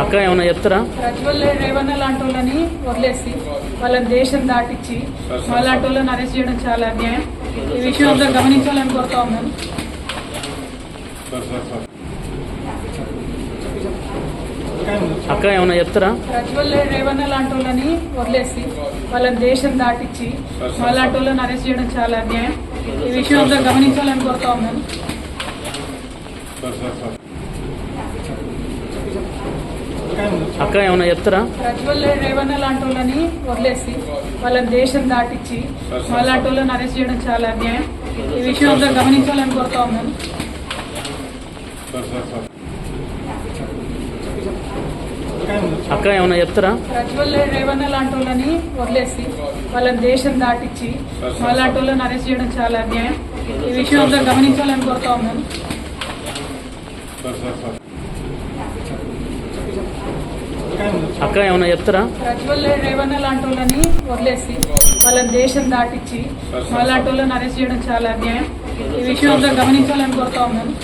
అక్క ఏమైనా చెప్తారా? ప్రజ్వల్ రేవన్న లాంటి వాళ్ళని వదిలేసి వాళ్ళని దేశం దాటించి అలాంటి వాళ్ళని అరెస్ట్ చేయడం చాలా అన్యాయం. ఈ విషయం అందరూ గమనించాలని కోరుతా ఉన్నాను. అక్క ఏమైనా చెప్తారా? ప్రజ్వల్ రేవన్న లాంటి వాళ్ళని వదిలేసి వాళ్ళని దేశం దాటించి అలాంటి వాళ్ళని అరెస్ట్ చేయడం చాలా అన్యాయం. ఈ విషయం అందరూ గమనించాలని కోరుతా ఉన్నాను. అక్క ఏమైనా చెప్తారా? ప్రజ్వల్ రేవన్న లాంటి వాళ్ళని వదిలేసి వాళ్ళని దేశం దాటించి అలాంటి వాళ్ళని అరెస్ట్ చేయడం చాలా అన్యాయం. ఈ విషయం అందరూ గమనించాలని కోరుతా ఉన్నాను. అక్క ఏమైనా చెప్తారా? ప్రజ్వల్ రేవన్న లాంటి వాళ్ళని వదిలేసి వాళ్ళని దేశం దాటించి అలాంటి వాళ్ళని అరెస్ట్ చేయడం చాలా అన్యాయం. ఈ విషయం అందరూ గమనించాలని కోరుతా ఉన్నాను. అక్క ఏమైనా చెప్తారా? ప్రజ్వల్ రేవన్న లాంటి వాళ్ళని వదిలేసి వాళ్ళని దేశం దాటించి అలాంటి వాళ్ళని అరెస్ట్ చేయడం చాలా అన్యాయం. ఈ విషయం అందరూ గమనించాలని కోరుతా ఉన్నాను.